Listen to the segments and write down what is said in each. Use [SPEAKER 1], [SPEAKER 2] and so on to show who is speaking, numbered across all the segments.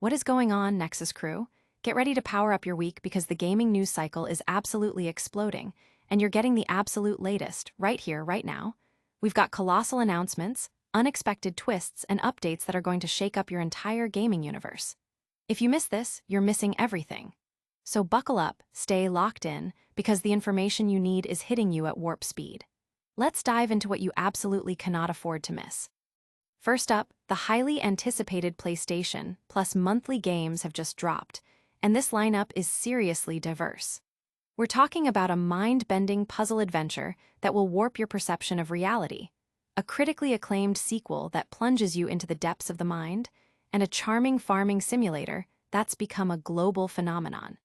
[SPEAKER 1] What is going on, Nexus crew? Get ready to power up your week because the gaming news cycle is absolutely exploding, and you're getting the absolute latest right here, right now. We've got colossal announcements, unexpected twists, and updates that are going to shake up your entire gaming universe. If you miss this, you're missing everything. So buckle up, stay locked in, because the information you need is hitting you at warp speed. Let's dive into what you absolutely cannot afford to miss. First up, the highly anticipated PlayStation Plus monthly games have just dropped, and this lineup is seriously diverse. We're talking about a mind-bending puzzle adventure that will warp your perception of reality, a critically acclaimed sequel that plunges you into the depths of the mind, and a charming farming simulator that's become a global phenomenon.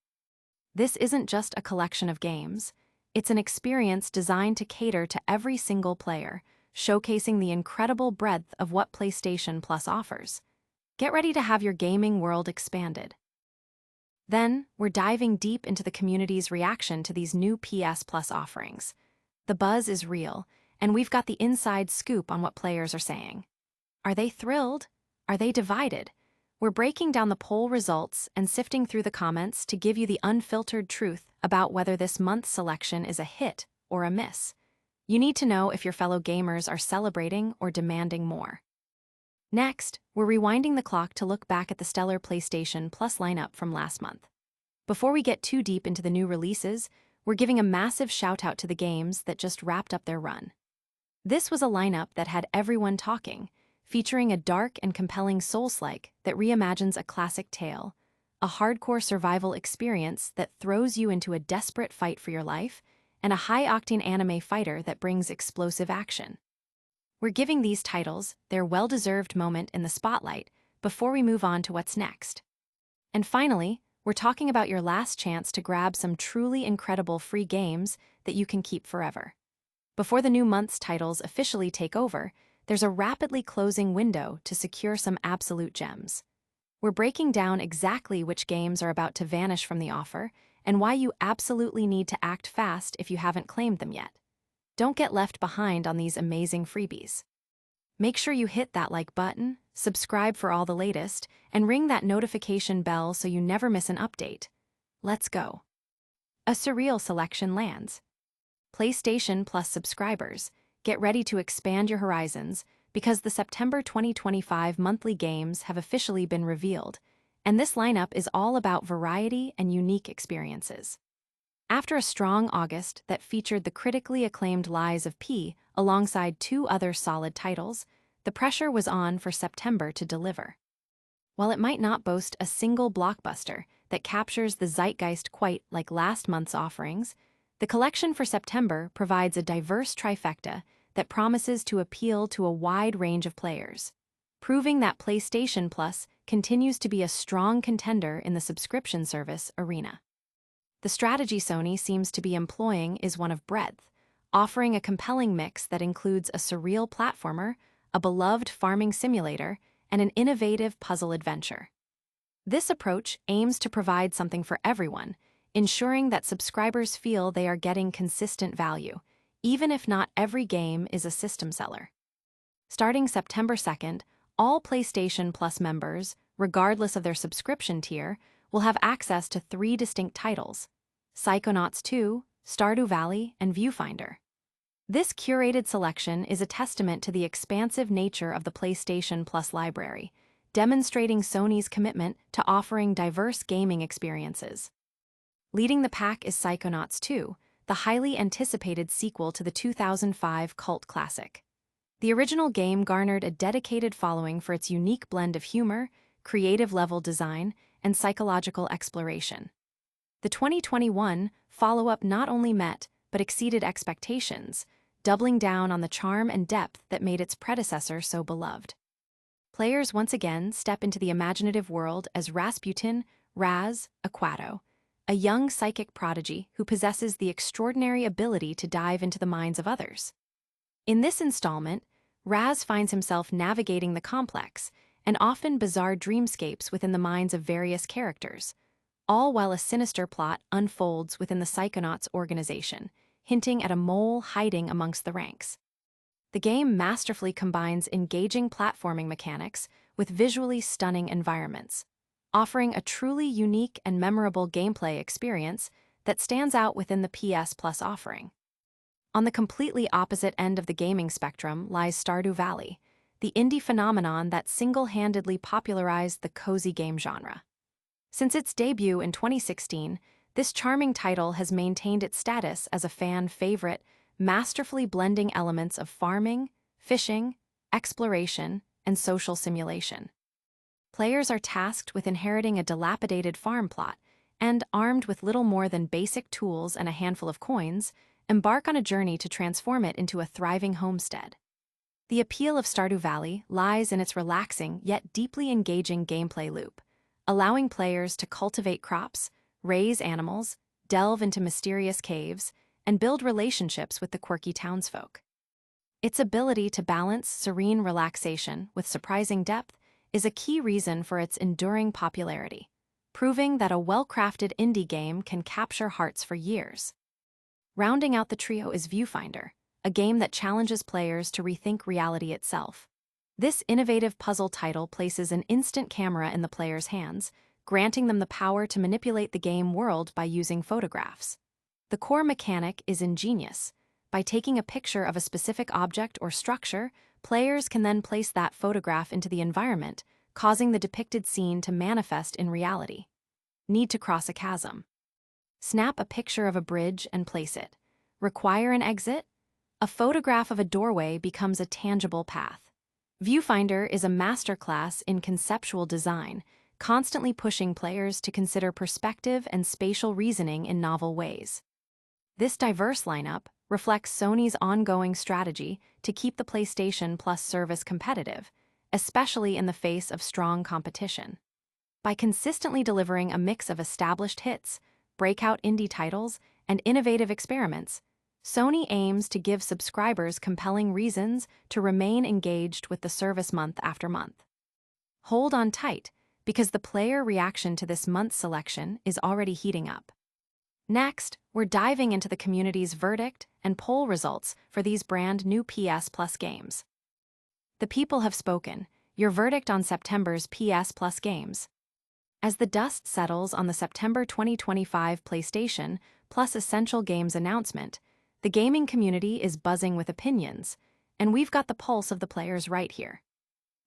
[SPEAKER 1] This isn't just a collection of games, it's an experience designed to cater to every single player, showcasing the incredible breadth of what PlayStation Plus offers. Get ready to have your gaming world expanded. Then, we're diving deep into the community's reaction to these new PS Plus offerings. The buzz is real, and we've got the inside scoop on what players are saying. Are they thrilled? Are they divided? We're breaking down the poll results and sifting through the comments to give you the unfiltered truth about whether this month's selection is a hit or a miss. You need to know if your fellow gamers are celebrating or demanding more. Next, we're rewinding the clock to look back at the stellar PlayStation Plus lineup from last month. Before we get too deep into the new releases, we're giving a massive shout-out to the games that just wrapped up their run. This was a lineup that had everyone talking, featuring a dark and compelling Souls-like that reimagines a classic tale, a hardcore survival experience that throws you into a desperate fight for your life, and a high-octane anime fighter that brings explosive action. We're giving these titles their well-deserved moment in the spotlight before we move on to what's next. And finally, we're talking about your last chance to grab some truly incredible free games that you can keep forever. Before the new month's titles officially take over, there's a rapidly closing window to secure some absolute gems. We're breaking down exactly which games are about to vanish from the offer and why you absolutely need to act fast if you haven't claimed them yet. Don't get left behind on these amazing freebies. Make sure you hit that like button, subscribe for all the latest, and ring that notification bell so you never miss an update. Let's go. A surreal selection lands. PlayStation Plus subscribers, get ready to expand your horizons because the September 2025 monthly games have officially been revealed, and this lineup is all about variety and unique experiences. After a strong August that featured the critically acclaimed Lies of P alongside two other solid titles, the pressure was on for September to deliver. While it might not boast a single blockbuster that captures the zeitgeist quite like last month's offerings, the collection for September provides a diverse trifecta that promises to appeal to a wide range of players, proving that PlayStation Plus continues to be a strong contender in the subscription service arena. The strategy Sony seems to be employing is one of breadth, offering a compelling mix that includes a surreal platformer, a beloved farming simulator, and an innovative puzzle adventure. This approach aims to provide something for everyone, ensuring that subscribers feel they are getting consistent value, even if not every game is a system seller. Starting September 2nd, all PlayStation Plus members, regardless of their subscription tier, will have access to 3 distinct titles: Psychonauts 2, Stardew Valley, and Viewfinder. This curated selection is a testament to the expansive nature of the PlayStation Plus library, demonstrating Sony's commitment to offering diverse gaming experiences. Leading the pack is Psychonauts 2, the highly anticipated sequel to the 2005 cult classic. The original game garnered a dedicated following for its unique blend of humor, creative level design, and psychological exploration. The 2021 follow-up not only met but exceeded expectations, doubling down on the charm and depth that made its predecessor so beloved. Players once again step into the imaginative world as Rasputin Raz Aquato, a young psychic prodigy who possesses the extraordinary ability to dive into the minds of others. In this installment, Raz finds himself navigating the complex and often bizarre dreamscapes within the minds of various characters, all while a sinister plot unfolds within the Psychonauts organization, hinting at a mole hiding amongst the ranks. The game masterfully combines engaging platforming mechanics with visually stunning environments. offering a truly unique and memorable gameplay experience that stands out within the PS Plus offering. On the completely opposite end of the gaming spectrum lies Stardew Valley, the indie phenomenon that single-handedly popularized the cozy game genre. Since its debut in 2016, this charming title has maintained its status as a fan favorite, masterfully blending elements of farming, fishing, exploration, and social simulation. Players are tasked with inheriting a dilapidated farm plot and, armed with little more than basic tools and a handful of coins, embark on a journey to transform it into a thriving homestead. The appeal of Stardew Valley lies in its relaxing yet deeply engaging gameplay loop, allowing players to cultivate crops, raise animals, delve into mysterious caves, and build relationships with the quirky townsfolk. Its ability to balance serene relaxation with surprising depth is a key reason for its enduring popularity, proving that a well-crafted indie game can capture hearts for years. Rounding out the trio is Viewfinder, a game that challenges players to rethink reality itself. This innovative puzzle title places an instant camera in the player's hands, granting them the power to manipulate the game world by using photographs. The core mechanic is ingenious. By taking a picture of a specific object or structure, players can then place that photograph into the environment, causing the depicted scene to manifest in reality. Need to cross a chasm. Snap a picture of a bridge and place it. Require an exit? A photograph of a doorway becomes a tangible path. Viewfinder is a masterclass in conceptual design, constantly pushing players to consider perspective and spatial reasoning in novel ways. This diverse lineup reflects Sony's ongoing strategy to keep the PlayStation Plus service competitive, especially in the face of strong competition. By consistently delivering a mix of established hits, breakout indie titles, and innovative experiments, Sony aims to give subscribers compelling reasons to remain engaged with the service month after month. Hold on tight, because the player reaction to this month's selection is already heating up. Next, we're diving into the community's verdict and poll results for these brand new PS Plus games. The people have spoken. Your verdict on September's PS Plus games. As the dust settles on the September 2025 PlayStation Plus Essential Games announcement, the gaming community is buzzing with opinions, and we've got the pulse of the players right here.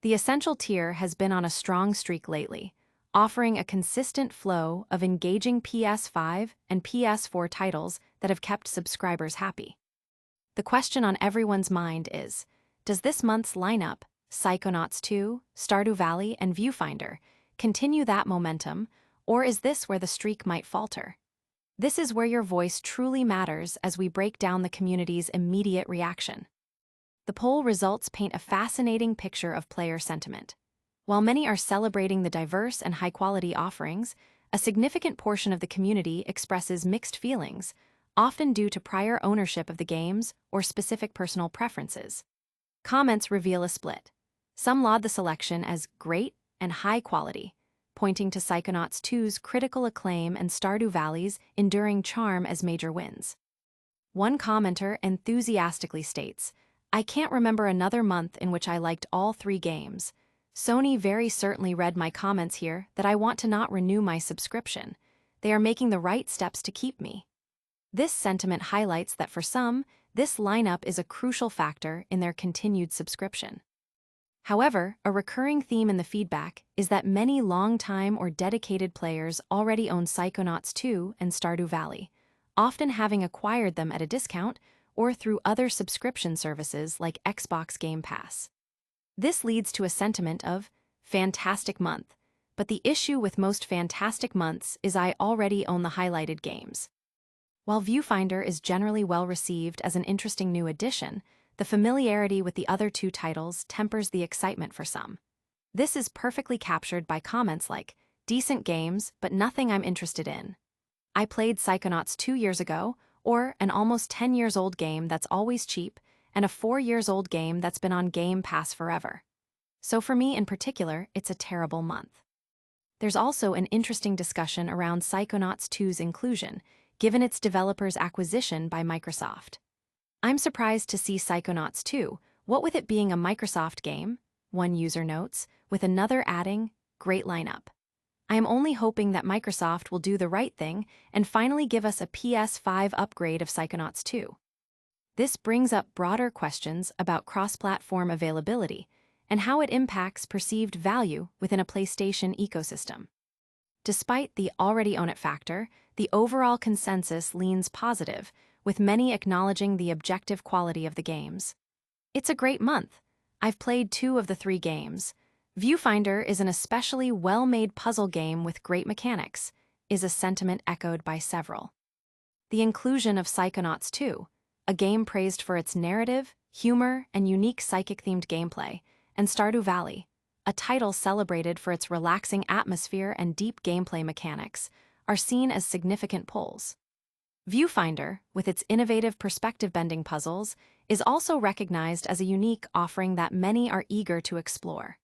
[SPEAKER 1] The Essential tier has been on a strong streak lately, offering a consistent flow of engaging PS5 and PS4 titles that have kept subscribers happy. The question on everyone's mind is, does this month's lineup, Psychonauts 2, Stardew Valley, and Viewfinder, continue that momentum, or is this where the streak might falter? This is where your voice truly matters as we break down the community's immediate reaction. The poll results paint a fascinating picture of player sentiment. While many are celebrating the diverse and high-quality offerings, a significant portion of the community expresses mixed feelings, often due to prior ownership of the games or specific personal preferences. Comments reveal a split. Some laud the selection as great and high quality, pointing to Psychonauts 2's critical acclaim and Stardew Valley's enduring charm as major wins. One commenter enthusiastically states, "I can't remember another month in which I liked all three games. Sony very certainly read my comments here that I want to not renew my subscription. They are making the right steps to keep me." This sentiment highlights that for some, this lineup is a crucial factor in their continued subscription. However, a recurring theme in the feedback is that many long-time or dedicated players already own Psychonauts 2 and Stardew Valley, often having acquired them at a discount or through other subscription services like Xbox Game Pass. This leads to a sentiment of, fantastic month, but the issue with most fantastic months is I already own the highlighted games. While Viewfinder is generally well received as an interesting new addition, the familiarity with the other two titles tempers the excitement for some. This is perfectly captured by comments like, decent games, but nothing I'm interested in. I played Psychonauts 2 years ago, or an almost 10 years old game that's always cheap, and a 4 years old game that's been on Game Pass forever. So for me in particular, it's a terrible month. There's also an interesting discussion around Psychonauts 2's inclusion, given its developer's acquisition by Microsoft. I'm surprised to see Psychonauts 2, what with it being a Microsoft game, one user notes, with another adding, great lineup. I am only hoping that Microsoft will do the right thing and finally give us a PS5 upgrade of Psychonauts 2. This brings up broader questions about cross-platform availability and how it impacts perceived value within a PlayStation ecosystem. Despite the already own it factor, the overall consensus leans positive, with many acknowledging the objective quality of the games. It's a great month. I've played 2 of the 3 games. Viewfinder is an especially well-made puzzle game with great mechanics, is a sentiment echoed by several. The inclusion of Psychonauts 2, a game praised for its narrative, humor, and unique psychic-themed gameplay, and Stardew Valley, a title celebrated for its relaxing atmosphere and deep gameplay mechanics, are seen as significant pulls. Viewfinder, with its innovative perspective-bending puzzles, is also recognized as a unique offering that many are eager to explore.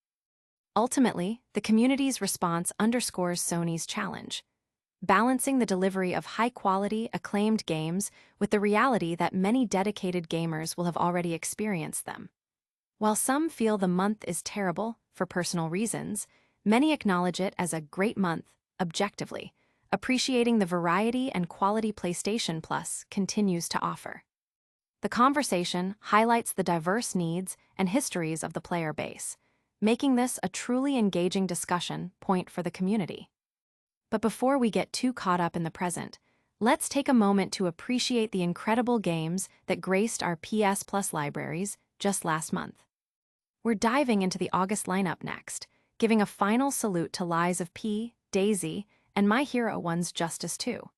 [SPEAKER 1] Ultimately, the community's response underscores Sony's challenge, balancing the delivery of high-quality, acclaimed games with the reality that many dedicated gamers will have already experienced them. While some feel the month is terrible for personal reasons, many acknowledge it as a great month, objectively, appreciating the variety and quality PlayStation Plus continues to offer. The conversation highlights the diverse needs and histories of the player base, making this a truly engaging discussion point for the community. But before we get too caught up in the present, let's take a moment to appreciate the incredible games that graced our PS Plus libraries just last month. We're diving into the August lineup next, giving a final salute to Lies of P, DayZ, and My Hero One's Justice 2.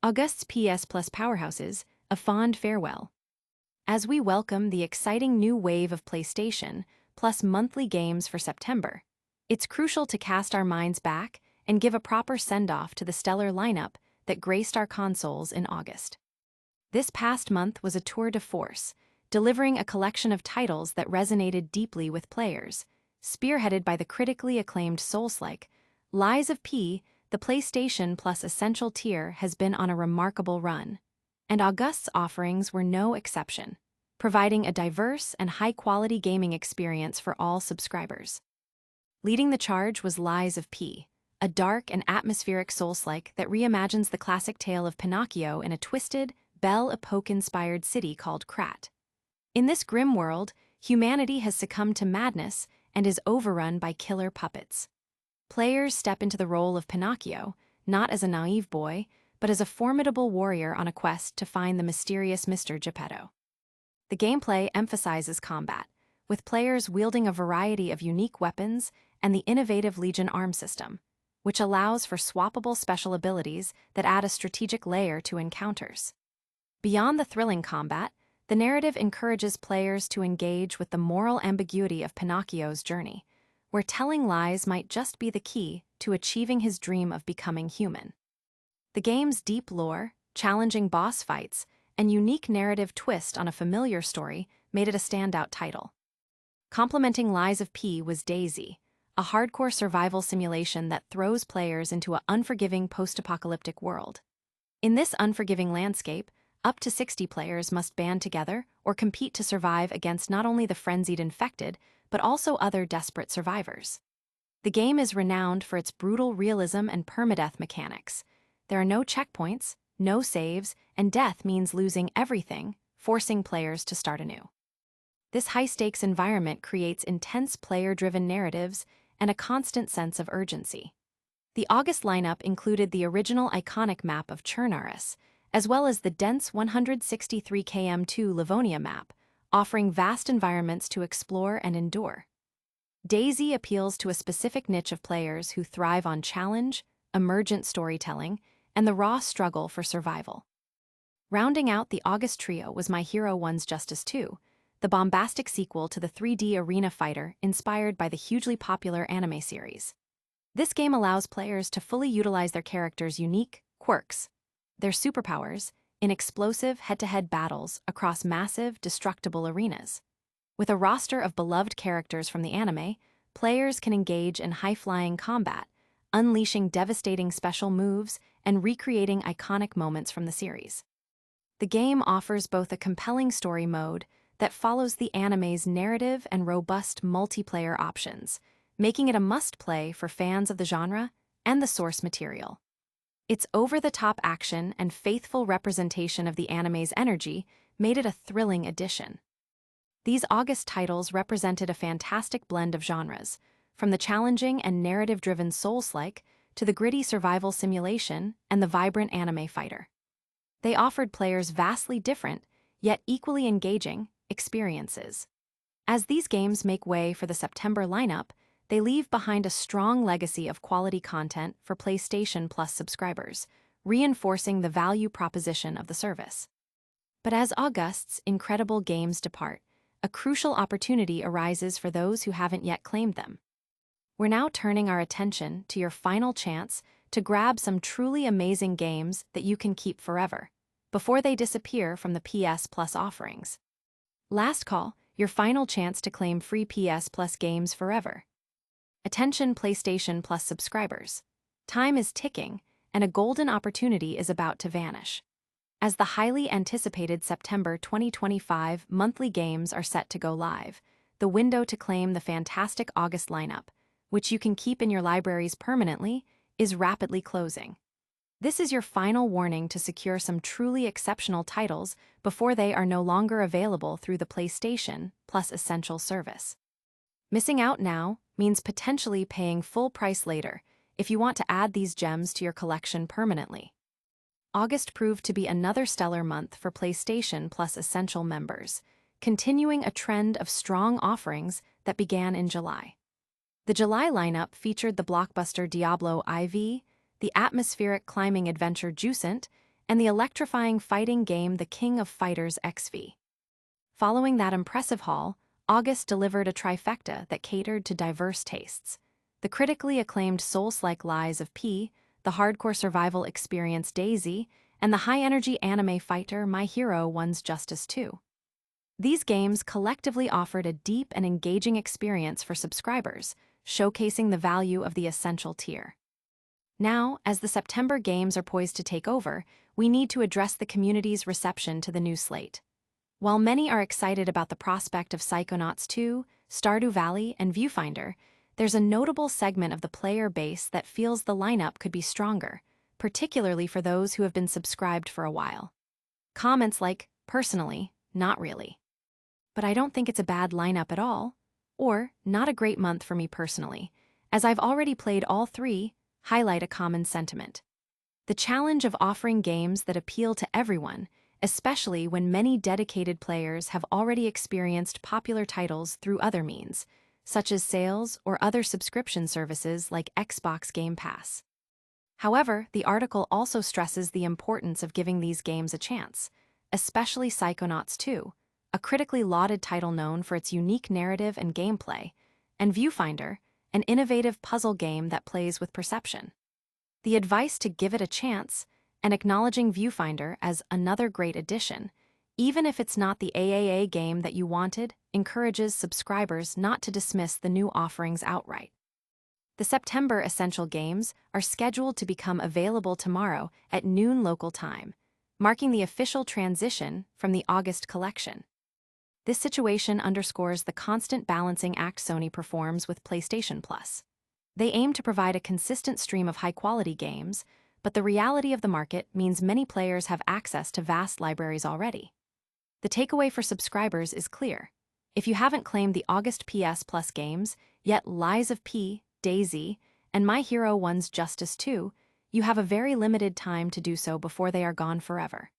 [SPEAKER 1] August's PS Plus powerhouses, a fond farewell. As we welcome the exciting new wave of PlayStation Plus monthly games for September, it's crucial to cast our minds back and give a proper send-off to the stellar lineup that graced our consoles in August. This past month was a tour de force, delivering a collection of titles that resonated deeply with players, spearheaded by the critically acclaimed Souls-like Lies of P. The PlayStation Plus Essential tier has been on a remarkable run, and August's offerings were no exception, providing a diverse and high-quality gaming experience for all subscribers. Leading the charge was Lies of P, a dark and atmospheric Souls-like that reimagines the classic tale of Pinocchio in a twisted, Belle Epoque-inspired city called Krat. In this grim world, humanity has succumbed to madness and is overrun by killer puppets. Players step into the role of Pinocchio, not as a naive boy, but as a formidable warrior on a quest to find the mysterious Mr. Geppetto. The gameplay emphasizes combat, with players wielding a variety of unique weapons and the innovative Legion arm system, which allows for swappable special abilities that add a strategic layer to encounters. Beyond the thrilling combat, the narrative encourages players to engage with the moral ambiguity of Pinocchio's journey, where telling lies might just be the key to achieving his dream of becoming human. The game's deep lore, challenging boss fights, and unique narrative twist on a familiar story made it a standout title. Complementing Lies of P was DayZ, a hardcore survival simulation that throws players into an unforgiving post-apocalyptic world. In this unforgiving landscape, up to 60 players must band together or compete to survive against not only the frenzied infected, but also other desperate survivors. The game is renowned for its brutal realism and permadeath mechanics. There are no checkpoints, no saves, and death means losing everything, forcing players to start anew. This high-stakes environment creates intense player-driven narratives and a constant sense of urgency. The August lineup included the original iconic map of Chernaris, as well as the dense 163 km2 Livonia map, offering vast environments to explore and endure. DayZ appeals to a specific niche of players who thrive on challenge, emergent storytelling, and the raw struggle for survival. Rounding out the August trio was My Hero One's Justice 2, the bombastic sequel to the 3D arena fighter inspired by the hugely popular anime series. This game allows players to fully utilize their characters' unique quirks, their superpowers, in explosive head-to-head battles across massive, destructible arenas. With a roster of beloved characters from the anime, players can engage in high-flying combat, unleashing devastating special moves and recreating iconic moments from the series. The game offers both a compelling story mode that follows the anime's narrative and robust multiplayer options, making it a must-play for fans of the genre and the source material. Its over-the-top action and faithful representation of the anime's energy made it a thrilling addition. These August titles represented a fantastic blend of genres, from the challenging and narrative-driven Souls-like to the gritty survival simulation and the vibrant anime fighter. They offered players vastly different, yet equally engaging, experiences. As these games make way for the September lineup, they leave behind a strong legacy of quality content for PlayStation Plus subscribers, reinforcing the value proposition of the service. But as August's incredible games depart, a crucial opportunity arises for those who haven't yet claimed them. We're now turning our attention to your final chance to grab some truly amazing games that you can keep forever, before they disappear from the PS Plus offerings. Last call, your final chance to claim free PS Plus games forever. Attention PlayStation Plus subscribers. Time is ticking, and a golden opportunity is about to vanish. As the highly anticipated September 2025 monthly games are set to go live, the window to claim the fantastic August lineup, which you can keep in your libraries permanently, is rapidly closing. This is your final warning to secure some truly exceptional titles before they are no longer available through the PlayStation Plus Essential service. Missing out now means potentially paying full price later if you want to add these gems to your collection permanently. August proved to be another stellar month for PlayStation Plus Essential members, continuing a trend of strong offerings that began in July. The July lineup featured the blockbuster Diablo IV, the atmospheric climbing adventure Juicent, and the electrifying fighting game The King of Fighters XV. Following that impressive haul, August delivered a trifecta that catered to diverse tastes. The critically acclaimed Souls-like Lies of P, the hardcore survival experience DayZ, and the high-energy anime fighter My Hero One's Justice 2. These games collectively offered a deep and engaging experience for subscribers, showcasing the value of the Essential tier. Now, as the September games are poised to take over, we need to address the community's reception to the new slate. While many are excited about the prospect of Psychonauts 2, Stardew Valley, and Viewfinder, there's a notable segment of the player base that feels the lineup could be stronger, particularly for those who have been subscribed for a while. Comments like, "Personally, not really. But I don't think it's a bad lineup at all," or "Not a great month for me personally, as I've already played all three," highlight a common sentiment. The challenge of offering games that appeal to everyone, especially when many dedicated players have already experienced popular titles through other means, such as sales or other subscription services like Xbox Game Pass. However, the article also stresses the importance of giving these games a chance, especially Psychonauts 2, a critically lauded title known for its unique narrative and gameplay, and Viewfinder, an innovative puzzle game that plays with perception. The advice to give it a chance, and acknowledging Viewfinder as another great addition, even if it's not the AAA game that you wanted, encourages subscribers not to dismiss the new offerings outright. The September Essential games are scheduled to become available tomorrow at noon local time, marking the official transition from the August collection. This situation underscores the constant balancing act Sony performs with PlayStation Plus. They aim to provide a consistent stream of high-quality games, but the reality of the market means many players have access to vast libraries already. The takeaway for subscribers is clear. If you haven't claimed the August PS Plus games, yet Lies of P, DayZ, and My Hero One's Justice 2, you have a very limited time to do so before they are gone forever.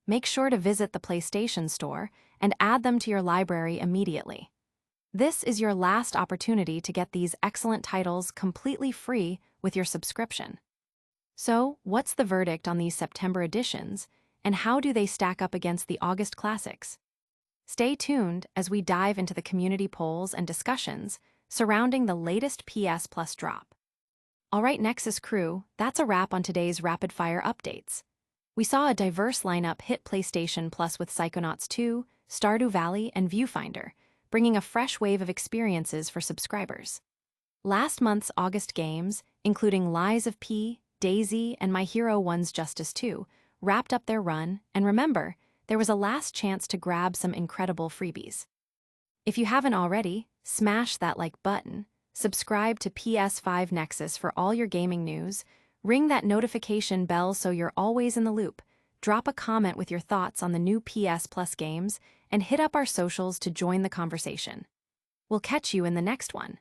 [SPEAKER 1] Make sure to visit the PlayStation Store and add them to your library immediately. This is your last opportunity to get these excellent titles completely free with your subscription. So, what's the verdict on these September editions, and how do they stack up against the August classics? Stay tuned as we dive into the community polls and discussions surrounding the latest PS Plus drop. Alright, Nexus crew, that's a wrap on today's rapid-fire updates. We saw a diverse lineup hit PlayStation Plus with Psychonauts 2, Stardew Valley, and Viewfinder, bringing a fresh wave of experiences for subscribers. Last month's August games, including Lies of P, DayZ, and My Hero One's Justice 2, wrapped up their run, and remember, there was a last chance to grab some incredible freebies. If you haven't already, smash that like button, Subscribe to PS5 Nexus for all your gaming news. Ring that notification bell so you're always in the loop. Drop a comment with your thoughts on the new PS Plus games, and hit up our socials to join the conversation. We'll catch you in the next one.